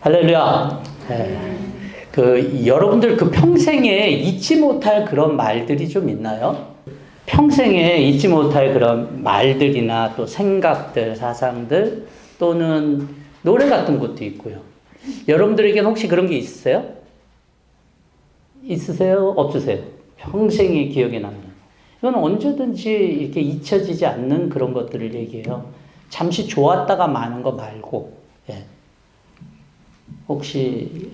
할렐루야. 네. 여러분들 평생에 잊지 못할 그런 말들이 좀 있나요? 평생에 잊지 못할 그런 말들이나 또 생각들, 사상들 또는 노래 같은 것도 있고요. 여러분들에게는 혹시 그런 게 있으세요? 있으세요? 없으세요? 평생에 기억에 남는. 이건 언제든지 이렇게 잊혀지지 않는 그런 것들을 얘기해요. 잠시 좋았다가 마는 거 말고. 예. 혹시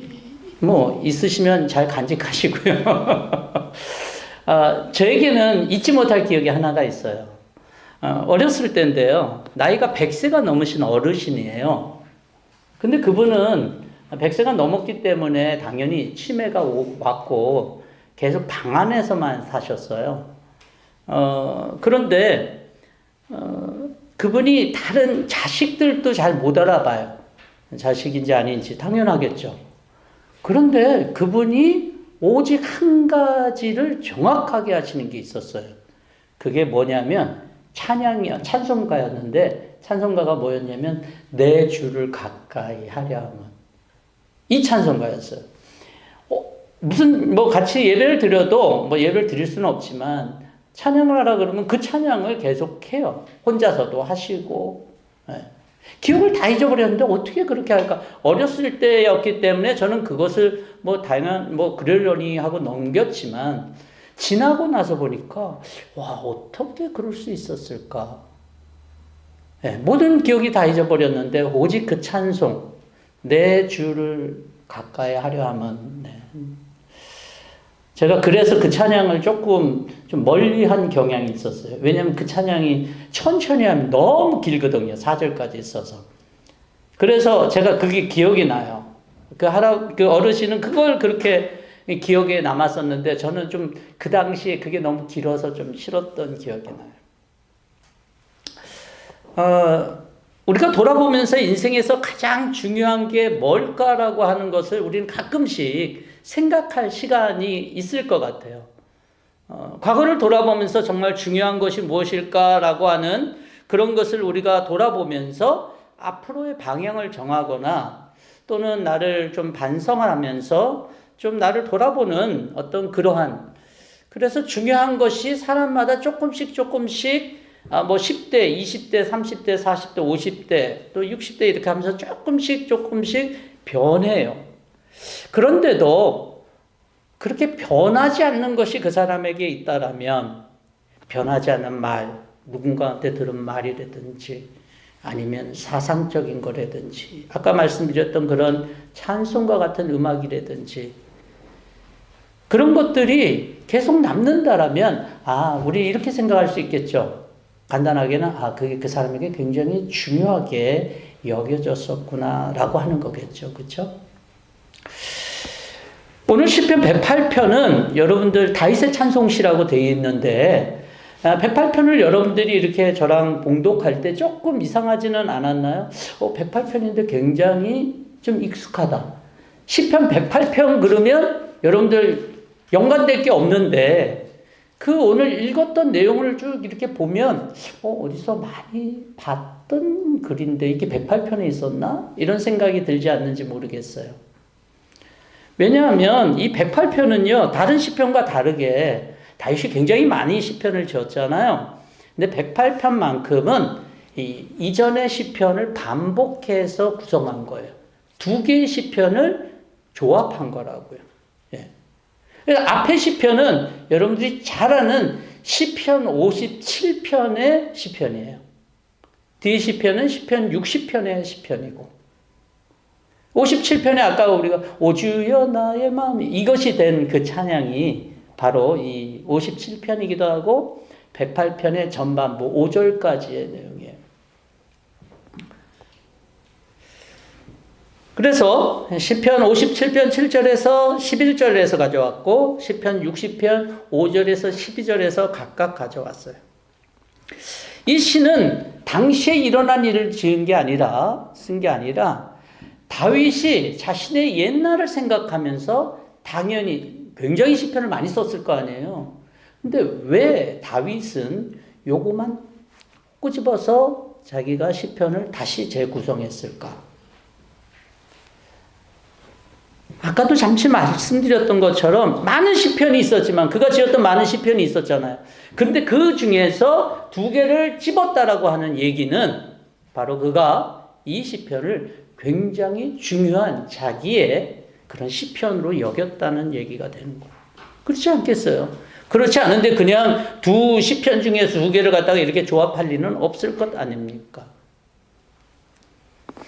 있으시면 잘 간직하시고요. 저에게는 잊지 못할 기억이 하나가 있어요. 어렸을 때인데요. 나이가 100세가 넘으신 어르신이에요. 근데 그분은 100세가 넘었기 때문에 당연히 치매가 왔고 계속 방 안에서만 사셨어요. 그런데 그분이 다른 자식들도 잘 못 알아봐요. 자식인지 아닌지 당연하겠죠. 그런데 그분이 오직 한 가지를 정확하게 하시는 게 있었어요. 그게 뭐냐면 찬송가였는데 찬송가가 뭐였냐면 내 주를 가까이 하려 함은 이 찬송가였어요. 무슨 같이 예배를 드려도 예배를 드릴 수는 없지만 찬양을 하라 그러면 그 찬양을 계속해요. 혼자서도 하시고. 네. 기억을 다 잊어버렸는데 어떻게 그렇게 할까? 어렸을 때였기 때문에 저는 그것을 그러려니 하고 넘겼지만 지나고 나서 보니까 어떻게 그럴 수 있었을까? 네, 모든 기억이 다 잊어버렸는데 오직 그 찬송 내 주를 가까이 하려 함은 제가 그래서 그 찬양을 조금 좀 멀리한 경향이 있었어요. 왜냐하면 그 찬양이 천천히 하면 너무 길거든요. 4절까지 있어서. 그래서 제가 그게 기억이 나요. 그 어르신은 그걸 그렇게 기억에 남았었는데 저는 좀 그 당시에 그게 너무 길어서 좀 싫었던 기억이 나요. 우리가 돌아보면서 인생에서 가장 중요한 게 뭘까라고 하는 것을 우리는 가끔씩 생각할 시간이 있을 것 같아요. 과거를 돌아보면서 정말 중요한 것이 무엇일까라고 하는 그런 것을 우리가 돌아보면서 앞으로의 방향을 정하거나 또는 나를 좀 반성하면서 좀 나를 돌아보는 어떤 그래서 중요한 것이 사람마다 조금씩 10대, 20대, 30대, 40대, 50대, 또 60대 이렇게 하면서 조금씩 변해요. 그런데도 그렇게 변하지 않는 것이 그 사람에게 있다라면 변하지 않는 말, 누군가한테 들은 말이라든지 아니면 사상적인 거라든지 아까 말씀드렸던 그런 찬송과 같은 음악이라든지 그런 것들이 계속 남는다라면 우리 이렇게 생각할 수 있겠죠. 간단하게는 그게 그 사람에게 굉장히 중요하게 여겨졌었구나라고 하는 거겠죠. 그렇죠? 오늘 시편 108편은 여러분들 다윗의 찬송시라고 되어 있는데 108편을 여러분들이 이렇게 저랑 봉독할 때 조금 이상하지는 않았나요? 108편인데 굉장히 좀 익숙하다. 시편 108편 그러면 여러분들 연관될 게 없는데 오늘 읽었던 내용을 쭉 이렇게 보면 어디서 많이 봤던 글인데 이게 108편에 있었나? 이런 생각이 들지 않는지 모르겠어요. 왜냐하면 이 108편은요 다른 시편과 다르게 다윗이 굉장히 많이 시편을 지었잖아요. 근데 108편만큼은 이전의 시편을 반복해서 구성한 거예요. 두 개의 시편을 조합한 거라고요. 앞에 시편은 여러분들이 잘 아는 시편 57편의 시편이에요. 뒤에 시편은 시편 60편의 시편이고 57편에 아까 우리가 오 주여 나의 마음이 이것이 된 그 찬양이 바로 이 57편이기도 하고 108편의 전반부 5절까지의 내용이에요. 그래서 시편 57편 7절에서 11절에서 가져왔고 시편 60편 5절에서 12절에서 각각 가져왔어요. 이 시는 당시에 일어난 일을 쓴 게 아니라 다윗이 자신의 옛날을 생각하면서 당연히 굉장히 시편을 많이 썼을 거 아니에요. 근데 왜 다윗은 요거만 꼬집어서 자기가 시편을 다시 재구성했을까? 아까도 잠시 말씀드렸던 것처럼 많은 시편이 있었지만 그가 지었던 많은 시편이 있었잖아요. 그런데 그 중에서 2개를 집었다라고 하는 얘기는 바로 그가 이 시편을 굉장히 중요한 자기의 그런 시편으로 여겼다는 얘기가 되는 거예요. 그렇지 않겠어요? 그렇지 않은데 그냥 2시편 중에서 2개를 갖다가 이렇게 조합할 리는 없을 것 아닙니까?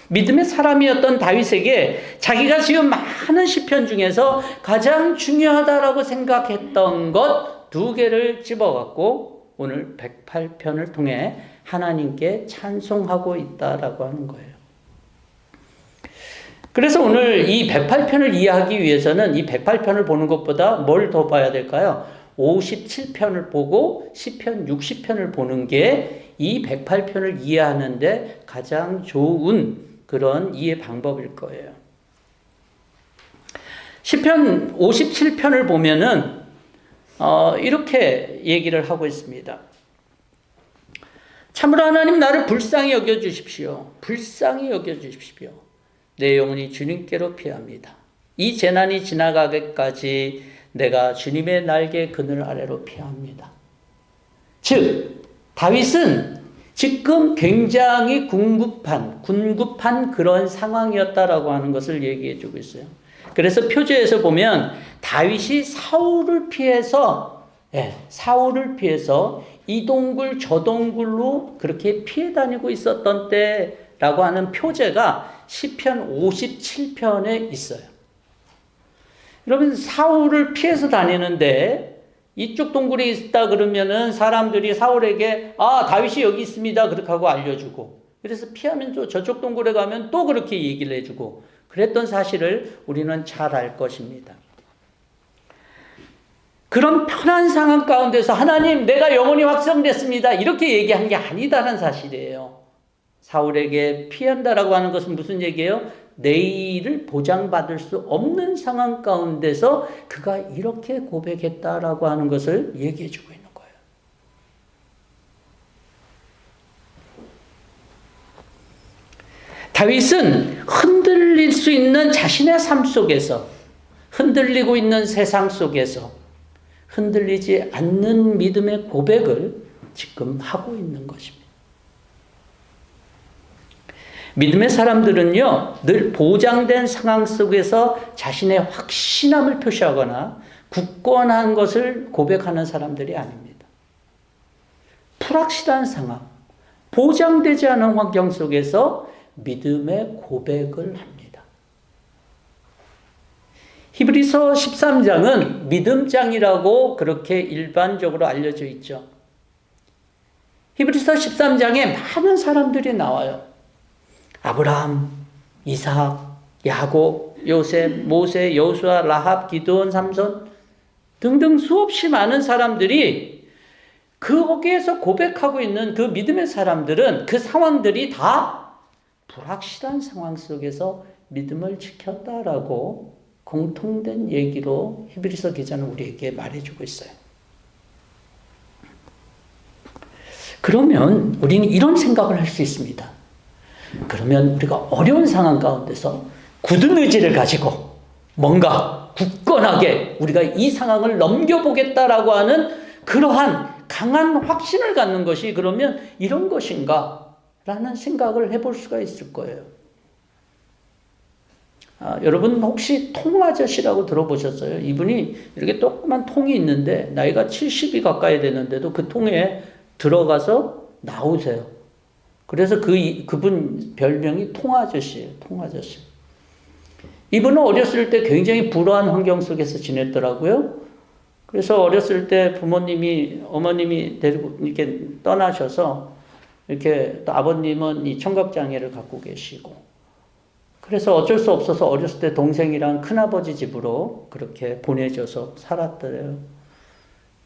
믿음의 사람이었던 다윗에게 자기가 지은 많은 시편 중에서 가장 중요하다라고 생각했던 것 2개를 집어갖고 오늘 108편을 통해 하나님께 찬송하고 있다라고 하는 거예요. 그래서 오늘 이 108편을 이해하기 위해서는 이 108편을 보는 것보다 뭘 더 봐야 될까요? 57편을 보고 시편 60편을 보는 게 이 108편을 이해하는데 가장 좋은 그런 이해 방법일 거예요. 시편 57편을 보면은 이렇게 얘기를 하고 있습니다. 참으로 하나님 나를 불쌍히 여겨주십시오. 불쌍히 여겨주십시오. 내 영혼이 주님께로 피합니다. 이 재난이 지나가기까지 내가 주님의 날개 그늘 아래로 피합니다. 즉 다윗은 지금 굉장히 군급한 그런 상황이었다라고 하는 것을 얘기해 주고 있어요. 그래서 표제에서 보면 다윗이 사울을 피해서 이 동굴 저 동굴로 그렇게 피해 다니고 있었던 때라고 하는 표제가 시편 57편에 있어요. 여러분 사울을 피해서 다니는데 이쪽 동굴에 있다 그러면은 사람들이 사울에게 다윗이 여기 있습니다 그렇게 하고 알려주고 그래서 피하면 또 저쪽 동굴에 가면 또 그렇게 얘기를 해주고 그랬던 사실을 우리는 잘 알 것입니다. 그런 편한 상황 가운데서 하나님 내가 영혼이 확성됐습니다 이렇게 얘기한 게 아니다는 사실이에요. 사울에게 피한다라고 하는 것은 무슨 얘기예요? 내일을 보장받을 수 없는 상황 가운데서 그가 이렇게 고백했다라고 하는 것을 얘기해 주고 있는 거예요. 다윗은 흔들릴 수 있는 자신의 삶 속에서 흔들리고 있는 세상 속에서 흔들리지 않는 믿음의 고백을 지금 하고 있는 것입니다. 믿음의 사람들은요, 늘 보장된 상황 속에서 자신의 확신함을 표시하거나 굳건한 것을 고백하는 사람들이 아닙니다. 불확실한 상황, 보장되지 않은 환경 속에서 믿음의 고백을 합니다. 히브리서 13장은 믿음장이라고 그렇게 일반적으로 알려져 있죠. 히브리서 13장에 많은 사람들이 나와요. 아브라함, 이삭, 야곱, 요셉, 모세, 여호수아, 라합, 기드온, 삼손 등등 수없이 많은 사람들이 거기에서 고백하고 있는 그 믿음의 사람들은 그 상황들이 다 불확실한 상황 속에서 믿음을 지켰다라고 공통된 얘기로 히브리서 기자는 우리에게 말해주고 있어요. 그러면 우리는 이런 생각을 할 수 있습니다. 그러면 우리가 어려운 상황 가운데서 굳은 의지를 가지고 뭔가 굳건하게 우리가 이 상황을 넘겨보겠다라고 하는 그러한 강한 확신을 갖는 것이 그러면 이런 것인가? 라는 생각을 해볼 수가 있을 거예요. 여러분 혹시 통 아저씨라고 들어보셨어요? 이분이 이렇게 조그만 통이 있는데 나이가 70이 가까이 되는데도 그 통에 들어가서 나오세요. 그래서 그분 별명이 통아저씨예요. 통아저씨. 이분은 어렸을 때 굉장히 불우한 환경 속에서 지냈더라고요. 그래서 어렸을 때 어머님이 데리고 이렇게 떠나셔서 이렇게 또 아버님은 이 청각장애를 갖고 계시고 그래서 어쩔 수 없어서 어렸을 때 동생이랑 큰아버지 집으로 그렇게 보내져서 살았더래요.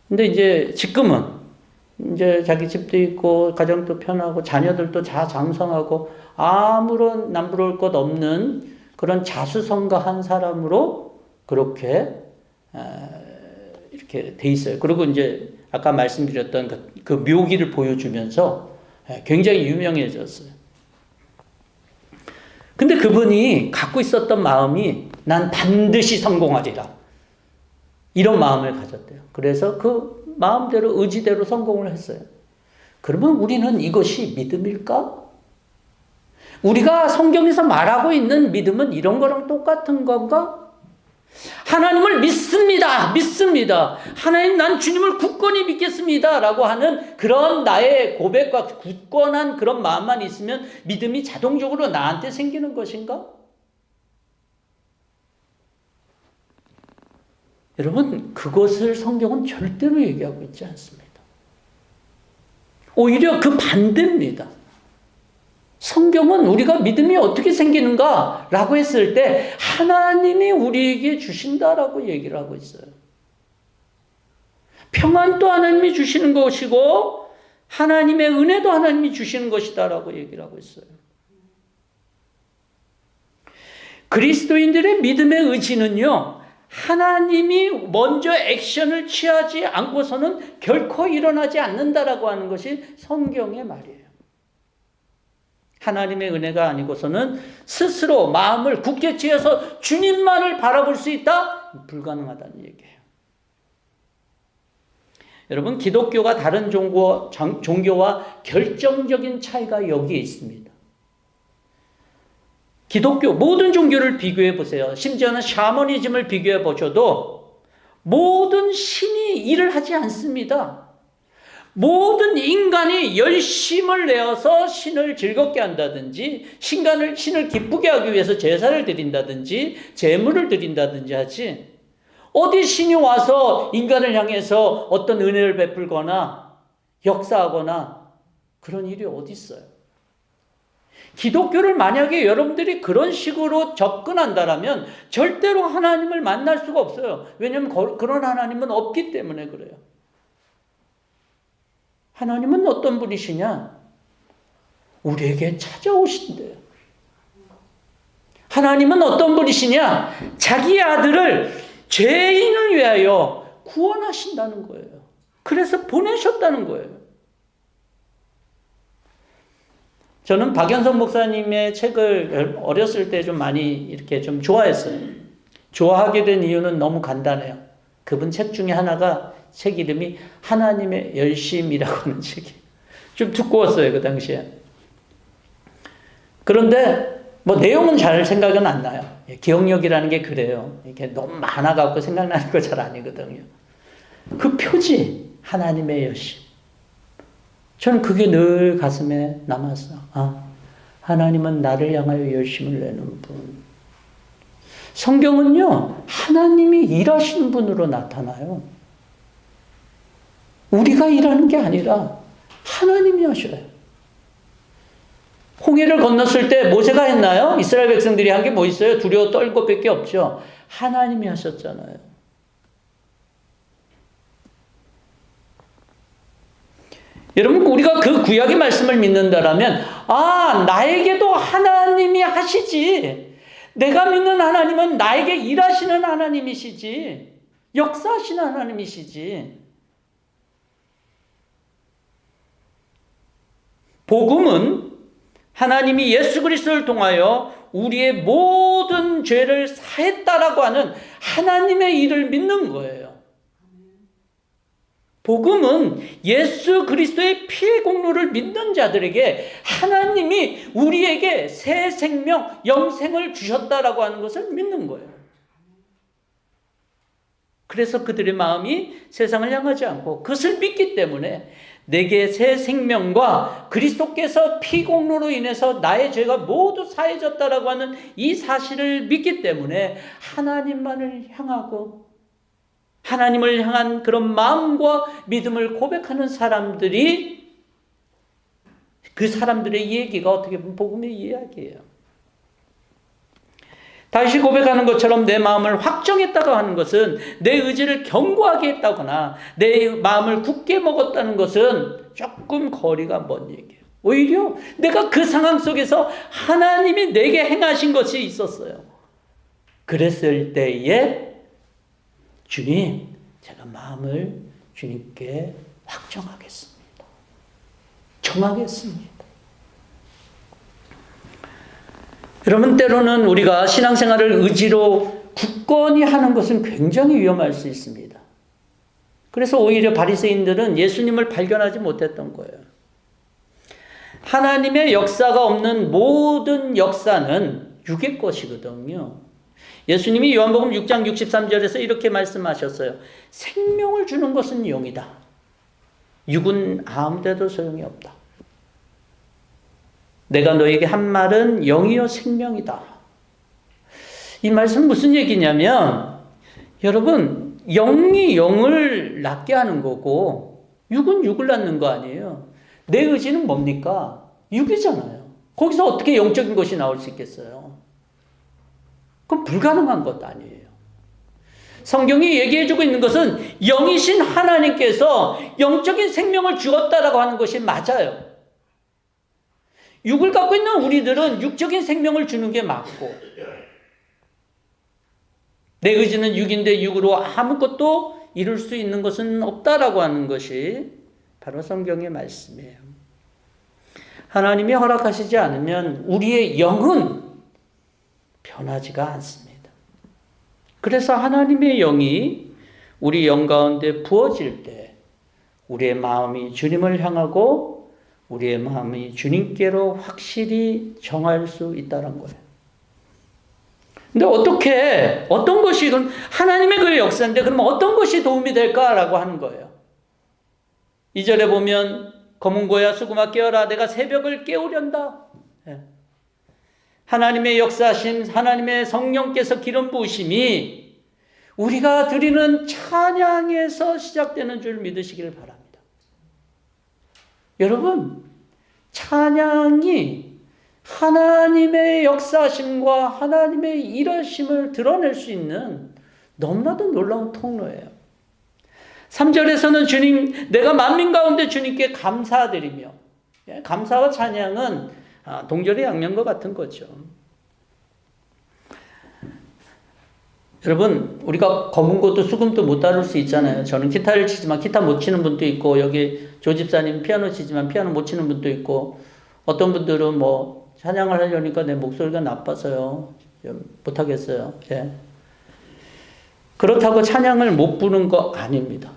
근데 이제 지금은 이제 자기 집도 있고 가정도 편하고 자녀들도 자장성하고 아무런 남부러울 것 없는 그런 자수성가한 사람으로 그렇게 이렇게 돼 있어요. 그리고 이제 아까 말씀드렸던 그 묘기를 보여주면서 굉장히 유명해졌어요. 근데 그분이 갖고 있었던 마음이 난 반드시 성공하리라. 이런 마음을 가졌대요. 그래서 그 마음대로 의지대로 성공을 했어요. 그러면 우리는 이것이 믿음일까? 우리가 성경에서 말하고 있는 믿음은 이런 거랑 똑같은 건가? 하나님을 믿습니다. 믿습니다. 하나님, 난 주님을 굳건히 믿겠습니다. 라고 하는 그런 나의 고백과 굳건한 그런 마음만 있으면 믿음이 자동적으로 나한테 생기는 것인가? 여러분, 그것을 성경은 절대로 얘기하고 있지 않습니다. 오히려 그 반대입니다. 성경은 우리가 믿음이 어떻게 생기는가? 라고 했을 때 하나님이 우리에게 주신다라고 얘기를 하고 있어요. 평안도 하나님이 주시는 것이고 하나님의 은혜도 하나님이 주시는 것이다라고 얘기를 하고 있어요. 그리스도인들의 믿음의 의지는요, 하나님이 먼저 액션을 취하지 않고서는 결코 일어나지 않는다라고 하는 것이 성경의 말이에요. 하나님의 은혜가 아니고서는 스스로 마음을 굳게 쥐어서 주님만을 바라볼 수 있다? 불가능하다는 얘기예요. 여러분, 기독교가 다른 종교와 결정적인 차이가 여기에 있습니다. 기독교 모든 종교를 비교해 보세요. 심지어는 샤머니즘을 비교해 보셔도 모든 신이 일을 하지 않습니다. 모든 인간이 열심을 내어서 신을 즐겁게 한다든지 신을 기쁘게 하기 위해서 제사를 드린다든지 제물을 드린다든지 하지, 어디 신이 와서 인간을 향해서 어떤 은혜를 베풀거나 역사하거나 그런 일이 어디 있어요? 기독교를 만약에 여러분들이 그런 식으로 접근한다라면 절대로 하나님을 만날 수가 없어요. 왜냐하면 그런 하나님은 없기 때문에 그래요. 하나님은 어떤 분이시냐? 우리에게 찾아오신대요. 하나님은 어떤 분이시냐? 자기 아들을 죄인을 위하여 구원하신다는 거예요. 그래서 보내셨다는 거예요. 저는 박연석 목사님의 책을 어렸을 때 좀 많이 이렇게 좀 좋아했어요. 좋아하게 된 이유는 너무 간단해요. 그분 책 중에 하나가, 책 이름이 하나님의 열심이라고 하는 책이에요. 좀 두꺼웠어요, 그 당시에. 그런데 뭐 내용은 잘 생각은 안 나요. 기억력이라는 게 그래요. 이렇게 너무 많아갖고 생각나는 거 잘 아니거든요. 그 표지, 하나님의 열심. 저는 그게 늘 가슴에 남았어. 아, 하나님은 나를 향하여 열심을 내는 분. 성경은요, 하나님이 일하시는 분으로 나타나요. 우리가 일하는 게 아니라 하나님이 하셔요. 홍해를 건넜을 때 모세가 했나요? 이스라엘 백성들이 한 게 뭐 있어요? 두려워 떨 것밖에 없죠. 하나님이 하셨잖아요. 여러분, 우리가 그 구약의 말씀을 믿는다라면, 아, 나에게도 하나님이 하시지. 내가 믿는 하나님은 나에게 일하시는 하나님이시지. 역사하시는 하나님이시지. 복음은 하나님이 예수 그리스도를 통하여 우리의 모든 죄를 사했다라고 하는 하나님의 일을 믿는 거예요. 복음은 예수 그리스도의 피의 공로를 믿는 자들에게 하나님이 우리에게 새 생명, 영생을 주셨다라고 하는 것을 믿는 거예요. 그래서 그들의 마음이 세상을 향하지 않고 그것을 믿기 때문에 내게 새 생명과 그리스도께서 피 공로로 인해서 나의 죄가 모두 사해졌다라고 하는 이 사실을 믿기 때문에 하나님만을 향하고 하나님을 향한 그런 마음과 믿음을 고백하는 사람들이, 그 사람들의 얘기가 어떻게 보면 복음의 이야기예요. 다시 고백하는 것처럼 내 마음을 확정했다고 하는 것은 내 의지를 견고하게 했다거나 내 마음을 굳게 먹었다는 것은 조금 거리가 먼 얘기예요. 오히려 내가 그 상황 속에서 하나님이 내게 행하신 것이 있었어요. 그랬을 때에 주님, 제가 마음을 주님께 확정하겠습니다. 정하겠습니다. 여러분, 때로는 우리가 신앙생활을 의지로 굳건히 하는 것은 굉장히 위험할 수 있습니다. 그래서 오히려 바리새인들은 예수님을 발견하지 못했던 거예요. 하나님의 역사가 없는 모든 역사는 육의 것이거든요. 예수님이 요한복음 6장 63절에서 이렇게 말씀하셨어요. 생명을 주는 것은 영이다. 육은 아무데도 소용이 없다. 내가 너에게 한 말은 영이요 생명이다. 이 말씀은 무슨 얘기냐면 여러분 영이 영을 낳게 하는 거고 육은 육을 낳는 거 아니에요. 내 의지는 뭡니까? 육이잖아요. 거기서 어떻게 영적인 것이 나올 수 있겠어요? 그건 불가능한 것도 아니에요. 성경이 얘기해주고 있는 것은 영이신 하나님께서 영적인 생명을 주었다라고 하는 것이 맞아요. 육을 갖고 있는 우리들은 육적인 생명을 주는 게 맞고 내 의지는 육인데 육으로 아무것도 이룰 수 있는 것은 없다라고 하는 것이 바로 성경의 말씀이에요. 하나님이 허락하시지 않으면 우리의 영은 변하지가 않습니다. 그래서 하나님의 영이 우리 영 가운데 부어질 때 우리의 마음이 주님을 향하고 우리의 마음이 주님께로 확실히 정할 수 있다는 거예요. 근데 어떤 것이 이건 하나님의 그 역사인데 그러면 어떤 것이 도움이 될까라고 하는 거예요. 2절에 보면 검은 고야 수구마 깨어라 내가 새벽을 깨우련다. 하나님의 역사심, 하나님의 성령께서 기름 부으심이 우리가 드리는 찬양에서 시작되는 줄 믿으시기를 바랍니다. 여러분, 찬양이 하나님의 역사심과 하나님의 일하심을 드러낼 수 있는 너무나도 놀라운 통로예요. 3절에서는 주님, 내가 만민 가운데 주님께 감사드리며, 감사와 찬양은 동절의 양면과 같은 거죠. 여러분, 우리가 검은 것도 수금도 못 다룰 수 있잖아요. 저는 기타를 치지만 기타 못 치는 분도 있고, 여기 조 집사님 피아노 치지만 피아노 못 치는 분도 있고, 어떤 분들은 뭐 찬양을 하려니까 내 목소리가 나빠서요. 못하겠어요. 예. 그렇다고 찬양을 못 부르는 거 아닙니다.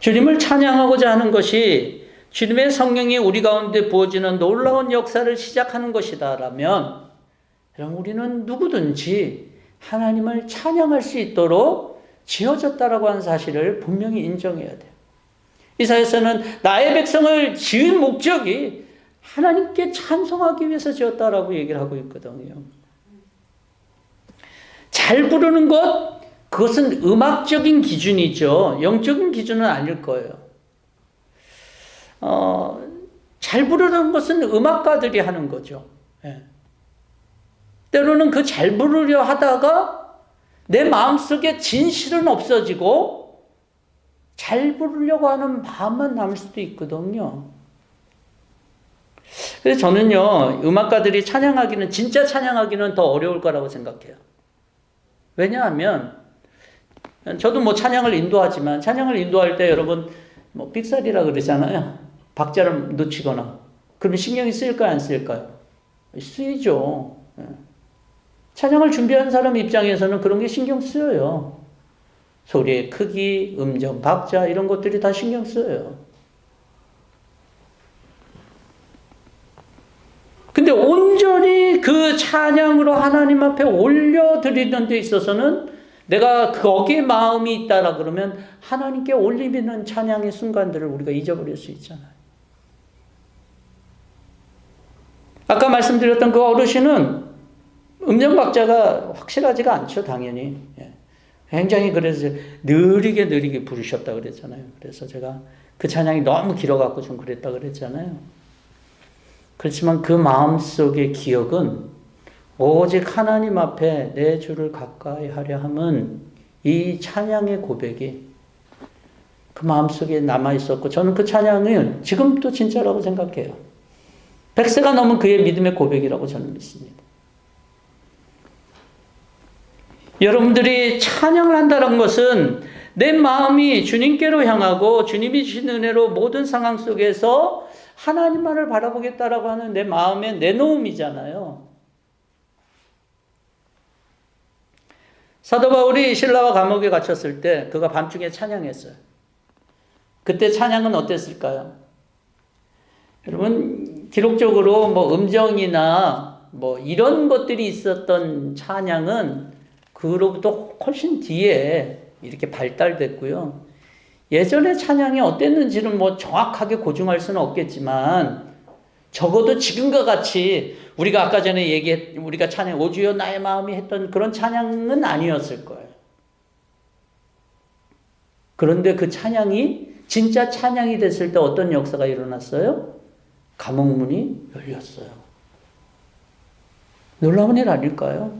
주님을 찬양하고자 하는 것이 주님의 성령이 우리 가운데 부어지는 놀라운 역사를 시작하는 것이다라면 여러분 우리는 누구든지 하나님을 찬양할 수 있도록 지어졌다라고 하는 사실을 분명히 인정해야 돼요. 이사야서는 나의 백성을 지은 목적이 하나님께 찬송하기 위해서 지었다라고 얘기를 하고 있거든요. 잘 부르는 것, 그것은 음악적인 기준이죠. 영적인 기준은 아닐 거예요. 잘 부르는 것은 음악가들이 하는 거죠. 예. 때로는 그 잘 부르려 하다가 내 마음속에 진실은 없어지고 잘 부르려고 하는 마음만 남을 수도 있거든요. 그래서 저는요, 음악가들이 찬양하기는, 진짜 찬양하기는 더 어려울 거라고 생각해요. 왜냐하면, 저도 뭐 찬양을 인도하지만, 찬양을 인도할 때 여러분, 뭐 삑사리라 그러잖아요. 박자를 놓치거나. 그러면 신경이 쓰일까요, 안 쓰일까요? 쓰이죠. 찬양을 준비한 사람 입장에서는 그런 게 신경 쓰여요. 소리의 크기, 음정, 박자, 이런 것들이 다 신경 쓰여요. 근데 온전히 그 찬양으로 하나님 앞에 올려드리는 데 있어서는 내가 거기에 마음이 있다라 그러면 하나님께 올리는 찬양의 순간들을 우리가 잊어버릴 수 있잖아요. 아까 말씀드렸던 그 어르신은 음정 박자가 확실하지가 않죠, 당연히. 굉장히 그래서 느리게 부르셨다 그랬잖아요. 그래서 제가 그 찬양이 너무 길어갖고 좀 그랬다 그랬잖아요. 그렇지만 그 마음속의 기억은 오직 하나님 앞에 내 주를 가까이 하려 함은 이 찬양의 고백이 그 마음속에 남아있었고 저는 그 찬양은 지금도 진짜라고 생각해요. 100세가 넘은 그의 믿음의 고백이라고 저는 믿습니다. 여러분들이 찬양을 한다는 것은 내 마음이 주님께로 향하고 주님이 주신 은혜로 모든 상황 속에서 하나님만을 바라보겠다라고 하는 내 마음의 내놓음이잖아요. 사도 바울이 신라와 감옥에 갇혔을 때 그가 밤중에 찬양했어요. 그때 찬양은 어땠을까요? 여러분, 기록적으로 뭐 음정이나 뭐 이런 것들이 있었던 찬양은 그로부터 훨씬 뒤에 이렇게 발달됐고요. 예전의 찬양이 어땠는지는 뭐 정확하게 고증할 수는 없겠지만 적어도 지금과 같이 우리가 아까 전에 우리가 찬양, 오주여 나의 마음이 했던 그런 찬양은 아니었을 거예요. 그런데 그 찬양이 진짜 찬양이 됐을 때 어떤 역사가 일어났어요? 감옥문이 열렸어요. 놀라운 일 아닐까요?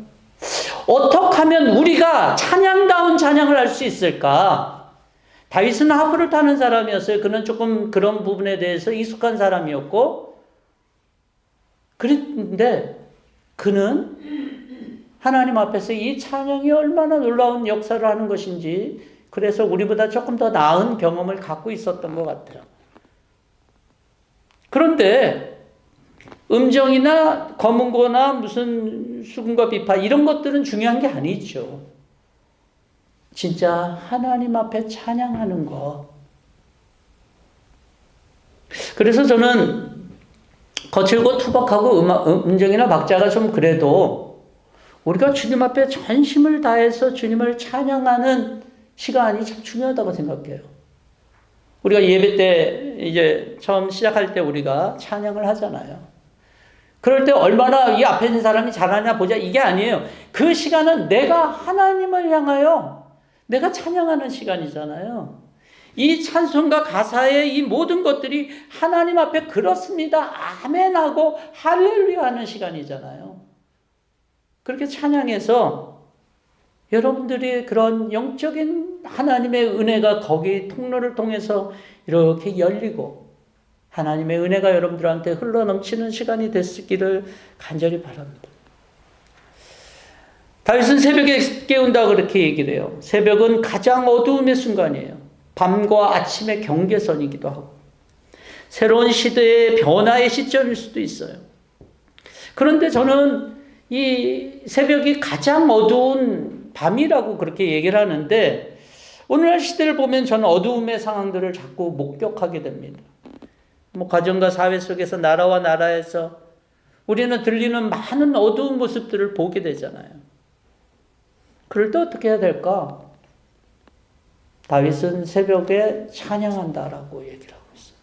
어떻게 하면 우리가 찬양다운 찬양을 할 수 있을까? 다윗은 하프를 타는 사람이었어요. 그는 조금 그런 부분에 대해서 익숙한 사람이었고, 그런데 그는 하나님 앞에서 이 찬양이 얼마나 놀라운 역사를 하는 것인지, 그래서 우리보다 조금 더 나은 경험을 갖고 있었던 것 같아요. 그런데 음정이나 검은고나 무슨 수금과 비파 이런 것들은 중요한 게 아니죠. 진짜 하나님 앞에 찬양하는 것. 그래서 저는 거칠고 투박하고 음정이나 박자가 좀 그래도 우리가 주님 앞에 전심을 다해서 주님을 찬양하는 시간이 참 중요하다고 생각해요. 우리가 예배 때 이제 처음 시작할 때 우리가 찬양을 하잖아요. 그럴 때 얼마나 이 앞에 있는 사람이 잘하냐 보자 이게 아니에요. 그 시간은 내가 하나님을 향하여 내가 찬양하는 시간이잖아요. 이 찬송과 가사의 이 모든 것들이 하나님 앞에 그렇습니다. 아멘하고 할렐루야 하는 시간이잖아요. 그렇게 찬양해서 여러분들이 그런 영적인 하나님의 은혜가 거기 통로를 통해서 이렇게 열리고 하나님의 은혜가 여러분들한테 흘러넘치는 시간이 됐기를 간절히 바랍니다. 다윗은 새벽에 깨운다 그렇게 얘기를 해요. 새벽은 가장 어두움의 순간이에요. 밤과 아침의 경계선이기도 하고 새로운 시대의 변화의 시점일 수도 있어요. 그런데 저는 이 새벽이 가장 어두운 밤이라고 그렇게 얘기를 하는데 오늘날 시대를 보면 저는 어두움의 상황들을 자꾸 목격하게 됩니다. 뭐 가정과 사회 속에서 나라와 나라에서 우리는 들리는 많은 어두운 모습들을 보게 되잖아요. 그럴 때 어떻게 해야 될까? 다윗은 새벽에 찬양한다라고 얘기를 하고 있어요.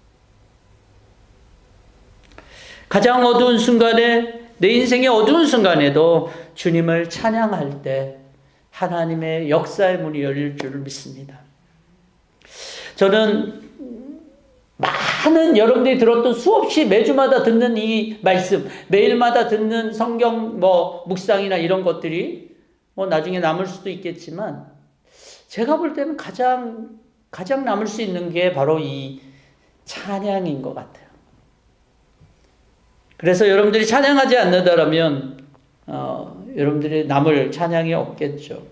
가장 어두운 순간에 내 인생의 어두운 순간에도 주님을 찬양할 때 하나님의 역사의 문이 열릴 줄을 믿습니다. 저는 많은 여러분들이 들었던 수없이 매주마다 듣는 이 말씀, 매일마다 듣는 성경 묵상이나 이런 것들이 나중에 남을 수도 있겠지만 제가 볼 때는 가장 남을 수 있는 게 바로 이 찬양인 것 같아요. 그래서 여러분들이 찬양하지 않는다라면 여러분들이 남을 찬양이 없겠죠.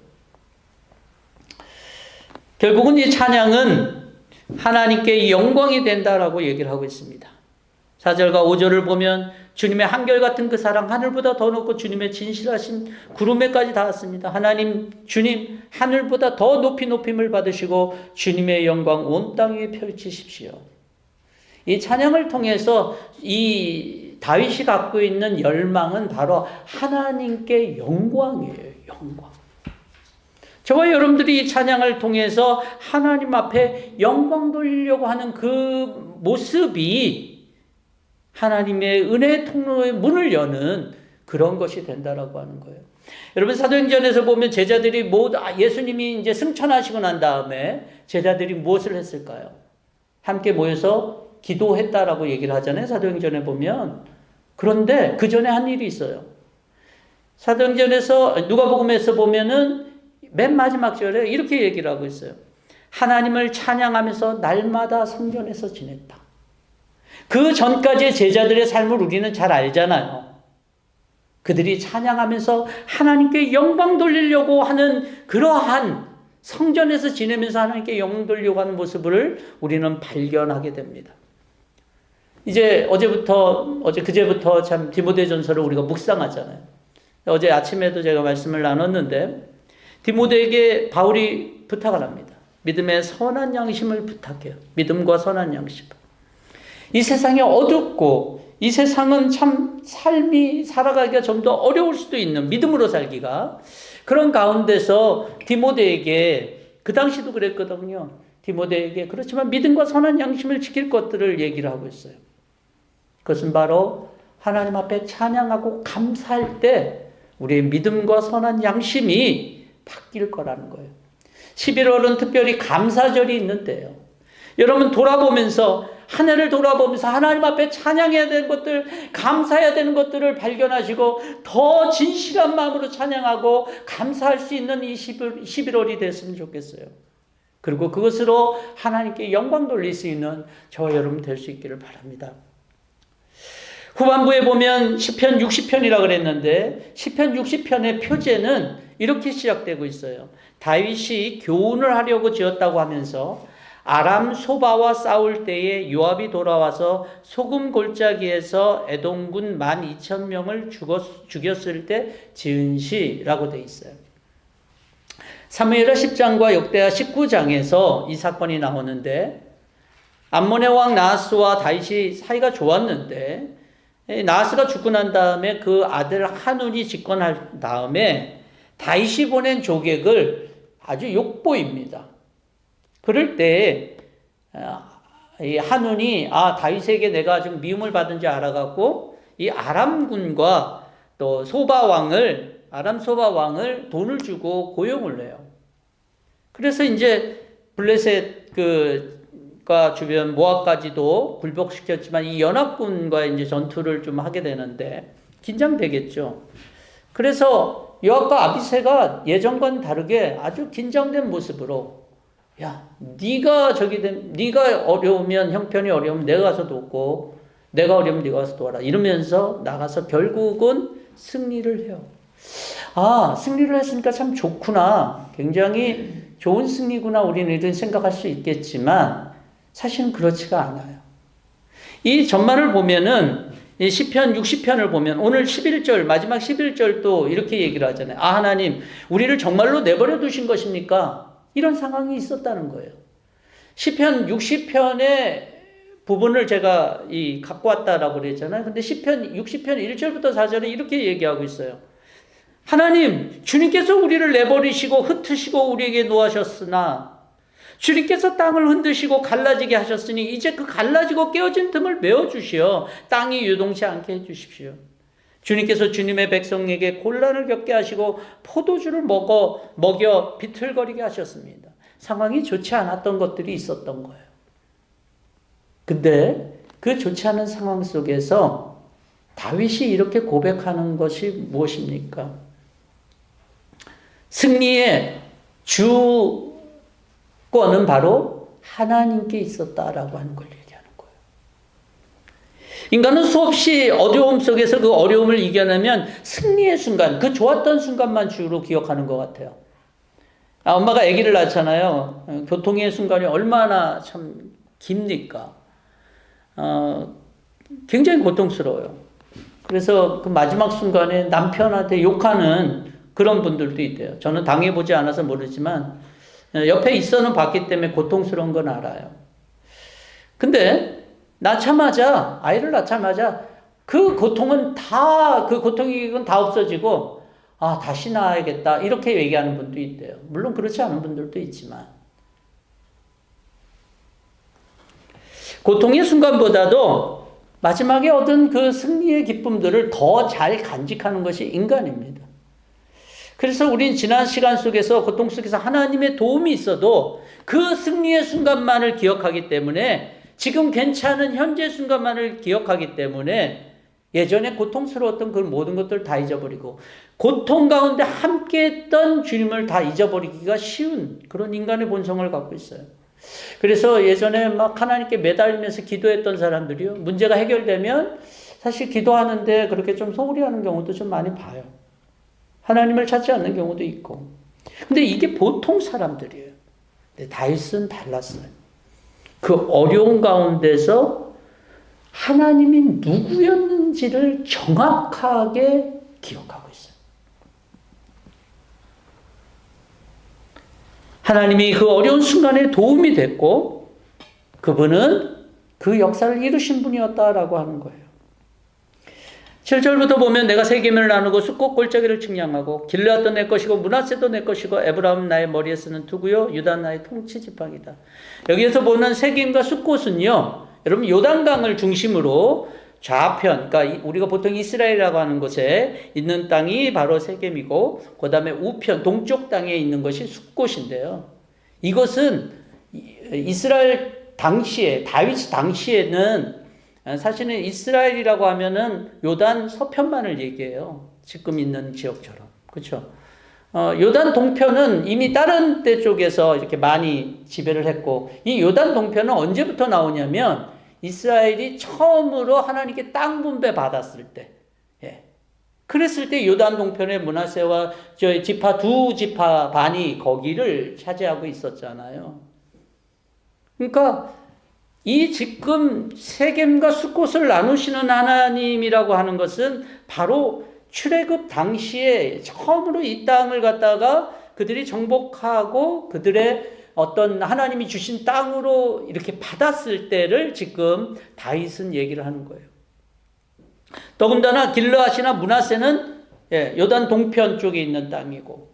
결국은 이 찬양은 하나님께 영광이 된다라고 얘기를 하고 있습니다. 4절과 5절을 보면 주님의 한결같은 그 사랑 하늘보다 더 높고 주님의 진실하신 구름에까지 닿았습니다. 하나님 주님 하늘보다 더 높이 높임을 받으시고 주님의 영광 온 땅에 펼치십시오. 이 찬양을 통해서 이 다윗이 갖고 있는 열망은 바로 하나님께 영광이에요. 영광. 저와 여러분들이 이 찬양을 통해서 하나님 앞에 영광 돌리려고 하는 그 모습이 하나님의 은혜의 통로의 문을 여는 그런 것이 된다라고 하는 거예요. 여러분 사도행전에서 보면 제자들이 모두 예수님이 이제 승천하시고 난 다음에 제자들이 무엇을 했을까요? 함께 모여서 기도했다라고 얘기를 하잖아요. 사도행전에 보면. 그런데 그 전에 한 일이 있어요. 사도행전에서 누가복음에서 보면은 맨 마지막 절에 이렇게 얘기를 하고 있어요. 하나님을 찬양하면서 날마다 성전에서 지냈다. 그 전까지의 제자들의 삶을 우리는 잘 알잖아요. 그들이 찬양하면서 하나님께 영광 돌리려고 하는 그러한 성전에서 지내면서 하나님께 영광 돌리려고 하는 모습을 우리는 발견하게 됩니다. 이제 그제부터 참 디모데전서를 우리가 묵상하잖아요. 어제 아침에도 제가 말씀을 나눴는데 디모데에게 바울이 부탁을 합니다. 믿음의 선한 양심을 부탁해요. 믿음과 선한 양심. 이 세상이 어둡고 이 세상은 참 삶이 살아가기가 좀 더 어려울 수도 있는, 믿음으로 살기가, 그런 가운데서 디모데에게, 그 당시도 그랬거든요. 디모데에게 그렇지만 믿음과 선한 양심을 지킬 것들을 얘기를 하고 있어요. 그것은 바로 하나님 앞에 찬양하고 감사할 때 우리의 믿음과 선한 양심이 바뀔 거라는 거예요. 11월은 특별히 감사절이 있는데요. 여러분 돌아보면서, 한 해를 돌아보면서 하나님 앞에 찬양해야 되는 것들, 감사해야 되는 것들을 발견하시고 더 진실한 마음으로 찬양하고 감사할 수 있는 이 11월이 됐으면 좋겠어요. 그리고 그것으로 하나님께 영광 돌릴 수 있는 저와 여러분 될 수 있기를 바랍니다. 후반부에 보면 시편 60편이라고 그랬는데 시편 60편의 표제는 이렇게 시작되고 있어요. 다윗이 교훈을 하려고 지었다고 하면서 아람 소바와 싸울 때에 요압이 돌아와서 소금 골짜기에서 에돔군 12,000명을 죽였을 때 지은 시라고 되어 있어요. 사무엘하 10장과 역대하 19장에서 이 사건이 나오는데, 암몬의 왕 나하스와 다윗이 사이가 좋았는데 나하스가 죽고 난 다음에 그 아들 한운이 집권할 다음에 다윗이 보낸 조객을 아주 욕보입니다. 그럴 때 이 한운이 다윗에게 내가 좀 미움을 받은지 알아갖고 이 아람군과 또 아람 소바 왕을 돈을 주고 고용을 해요. 그래서 이제 블레셋 가 주변 모압까지도 굴복시켰지만 이 연합군과 이제 전투를 좀 하게 되는데 긴장되겠죠. 그래서 요압과 아비새가 예전과는 다르게 아주 긴장된 모습으로, 야, 네가 어려우면, 형편이 어려우면 내가 가서 돕고, 내가 어려우면 네가 가서 도와라, 이러면서 나가서 결국은 승리를 해요. 승리를 했으니까 참 좋구나, 굉장히 좋은 승리구나, 우리는 이런 생각할 수 있겠지만 사실은 그렇지가 않아요. 이 전말을 보면은, 이 시편 60편을 보면 오늘 11절, 마지막 11절도 이렇게 얘기를 하잖아요. 하나님, 우리를 정말로 내버려 두신 것입니까? 이런 상황이 있었다는 거예요. 시편 60편의 부분을 제가 갖고 왔다라고 그랬잖아요. 근데 시편 60편 1절부터 4절에 이렇게 얘기하고 있어요. 하나님, 주님께서 우리를 내버리시고 흩으시고 우리에게 노하셨으나 주님께서 땅을 흔드시고 갈라지게 하셨으니 이제 그 갈라지고 깨어진 틈을 메워주시어 땅이 유동치 않게 해주십시오. 주님께서 주님의 백성에게 곤란을 겪게 하시고 포도주를 먹여 비틀거리게 하셨습니다. 상황이 좋지 않았던 것들이 있었던 거예요. 근데 그 좋지 않은 상황 속에서 다윗이 이렇게 고백하는 것이 무엇입니까? 승리의 주권은 바로 하나님께 있었다라고 하는 걸 얘기하는 거예요. 인간은 수없이 어려움 속에서 그 어려움을 이겨내면 승리의 순간, 그 좋았던 순간만 주로 기억하는 것 같아요. 엄마가 아기를 낳잖아요. 교통의 순간이 얼마나 참 깁니까? 굉장히 고통스러워요. 그래서 그 마지막 순간에 남편한테 욕하는 그런 분들도 있대요. 저는 당해보지 않아서 모르지만 옆에 있어는 봤기 때문에 고통스러운 건 알아요. 근데 아이를 낳자마자 그 고통이 다 없어지고 다시 낳아야겠다 이렇게 얘기하는 분도 있대요. 물론 그렇지 않은 분들도 있지만 고통의 순간보다도 마지막에 얻은 그 승리의 기쁨들을 더 잘 간직하는 것이 인간입니다. 그래서 우린 지난 시간 속에서 고통 속에서 하나님의 도움이 있어도 그 승리의 순간만을 기억하기 때문에, 지금 괜찮은 현재 순간만을 기억하기 때문에 예전에 고통스러웠던 그 모든 것들을 다 잊어버리고 고통 가운데 함께했던 주님을 다 잊어버리기가 쉬운 그런 인간의 본성을 갖고 있어요. 그래서 예전에 막 하나님께 매달리면서 기도했던 사람들이요, 문제가 해결되면 사실 기도하는데 그렇게 좀 소홀히 하는 경우도 좀 많이 봐요. 하나님을 찾지 않는 경우도 있고. 근데 이게 보통 사람들이에요. 근데 다윗은 달랐어요. 그 어려운 가운데서 하나님이 누구였는지를 정확하게 기억하고 있어요. 하나님이 그 어려운 순간에 도움이 됐고 그분은 그 역사를 이루신 분이었다라고 하는 거예요. 7절부터 보면 내가 세겜을 나누고 숫꽃 골짜기를 측량하고 길르앗도 내 것이고 므낫세도 내 것이고 에브라임 나의 머리에 쓰는 투구요 유다 나의 통치 지팡이다. 여기에서 보는 세겜과 숫꽃은요, 여러분 요단강을 중심으로 좌편, 그러니까 우리가 보통 이스라엘이라고 하는 곳에 있는 땅이 바로 세겜이고 그 다음에 우편 동쪽 땅에 있는 것이 숫꽃인데요. 이것은 이스라엘 당시에 다윗 당시에는 사실은 이스라엘이라고 하면은 요단 서편만을 얘기해요. 지금 있는 지역처럼. 그렇죠? 요단 동편은 이미 다른 때 쪽에서 이렇게 많이 지배를 했고, 이 요단 동편은 언제부터 나오냐면 이스라엘이 처음으로 하나님께 땅 분배 받았을 때, 예. 그랬을 때 요단 동편의 므낫세와 지파 두 지파 반이 거기를 차지하고 있었잖아요. 그러니까 이 지금 세겜과 숫꽃을 나누시는 하나님이라고 하는 것은 바로 출애굽 당시에 처음으로 이 땅을 갖다가 그들이 정복하고 그들의 어떤 하나님이 주신 땅으로 이렇게 받았을 때를 지금 다윗은 얘기를 하는 거예요. 더군다나 길르앗이나 므낫세는 요단 동편 쪽에 있는 땅이고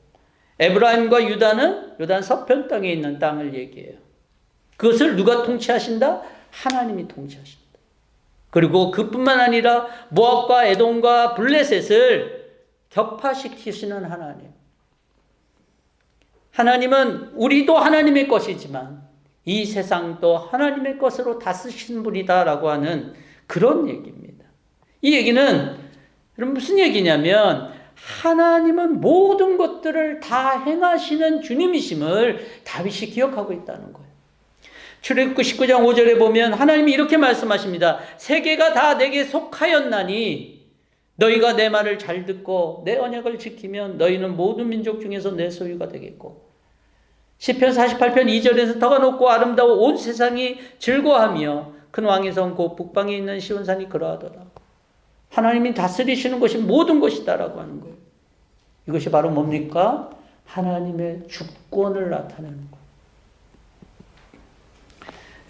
에브라임과 유다는 요단 서편 땅에 있는 땅을 얘기해요. 그것을 누가 통치하신다? 하나님이 통치하신다. 그리고 그뿐만 아니라 모압과 에돔과 블레셋을 격파시키시는 하나님. 하나님은 우리도 하나님의 것이지만 이 세상도 하나님의 것으로 다스리시는 분이다라고 하는 그런 얘기입니다. 이 얘기는 여러분 무슨 얘기냐면 하나님은 모든 것들을 다 행하시는 주님이심을 다윗이 기억하고 있다는 거예요. 출애굽기 19장 5절에 보면 하나님이 이렇게 말씀하십니다. 세계가 다 내게 속하였나니 너희가 내 말을 잘 듣고 내 언약을 지키면 너희는 모든 민족 중에서 내 소유가 되겠고 시편 48편 2절에서 터가 높고 아름다워 온 세상이 즐거워하며 큰 왕의 성 곧 북방에 있는 시온산이 그러하더라. 하나님이 다스리시는 것이 모든 것이다라고 하는 거예요. 이것이 바로 뭡니까? 하나님의 주권을 나타내는 거예요.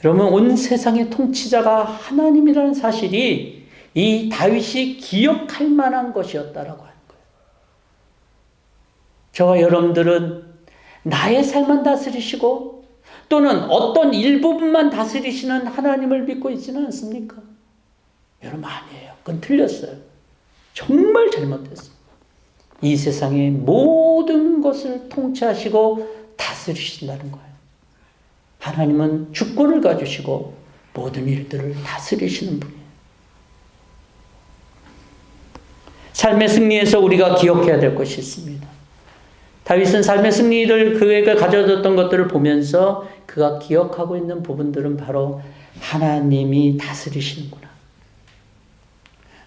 여러분 온 세상의 통치자가 하나님이라는 사실이 이 다윗이 기억할 만한 것이었다라고 하는 거예요. 저와 여러분들은 나의 삶만 다스리시고 또는 어떤 일부분만 다스리시는 하나님을 믿고 있지는 않습니까? 여러분 아니에요. 그건 틀렸어요. 정말 잘못됐어요. 이 세상의 모든 것을 통치하시고 다스리신다는 거예요. 하나님은 주권을 가지시고 모든 일들을 다스리시는 분이에요. 삶의 승리에서 우리가 기억해야 될 것이 있습니다. 다윗은 삶의 승리를 그에게 가져졌던 것들을 보면서 그가 기억하고 있는 부분들은 바로 하나님이 다스리시는구나.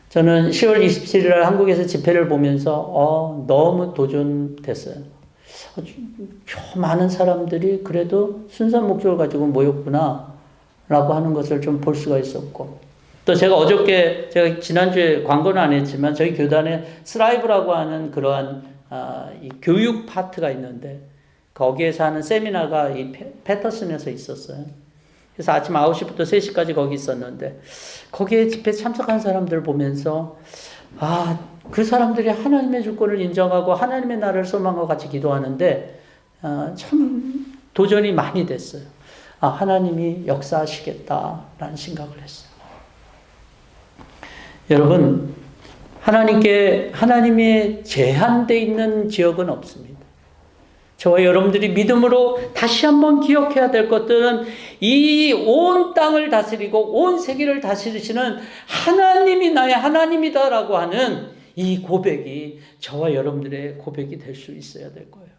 저는 10월 27일 날 한국에서 집회를 보면서 너무 도전됐어요. 많은 사람들이 그래도 순수한 목적을 가지고 모였구나 라고 하는 것을 좀 볼 수가 있었고 또 제가 어저께 제가 지난주에 광고는 안 했지만 저희 교단에 스라이브라고 하는 그러한 이 교육 파트가 있는데 거기에서 하는 세미나가 이 패터슨에서 있었어요. 그래서 아침 9시부터 3시까지 거기 있었는데 거기에 집회 참석한 사람들을 보면서 그 사람들이 하나님의 주권을 인정하고 하나님의 나라를 소망하고 같이 기도하는데 참 도전이 많이 됐어요. 하나님이 역사하시겠다라는 생각을 했어요. 여러분 하나님의 제한되어 있는 지역은 없습니다. 저와 여러분들이 믿음으로 다시 한번 기억해야 될 것들은 이 온 땅을 다스리고 온 세계를 다스리시는 하나님이 나의 하나님이다라고 하는 이 고백이 저와 여러분들의 고백이 될 수 있어야 될 거예요.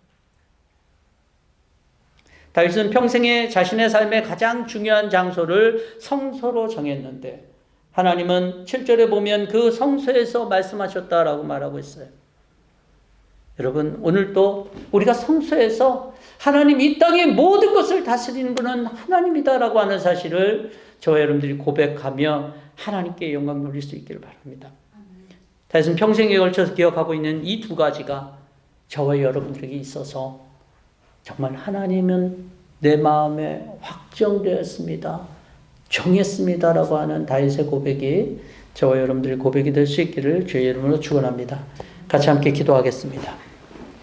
다윗은 평생에 자신의 삶의 가장 중요한 장소를 성소로 정했는데 하나님은 7절에 보면 그 성소에서 말씀하셨다라고 말하고 있어요. 여러분 오늘도 우리가 성소에서 하나님 이 땅의 모든 것을 다스리는 분은 하나님이다라고 하는 사실을 저와 여러분들이 고백하며 하나님께 영광 돌릴 수 있기를 바랍니다. 다윗은 평생에 걸쳐서 기억하고 있는 이 두 가지가 저와 여러분들에게 있어서 정말 하나님은 내 마음에 확정되었습니다. 정했습니다라고 하는 다윗의 고백이 저와 여러분들의 고백이 될 수 있기를 주의 이름으로 축원합니다. 같이 함께 기도하겠습니다.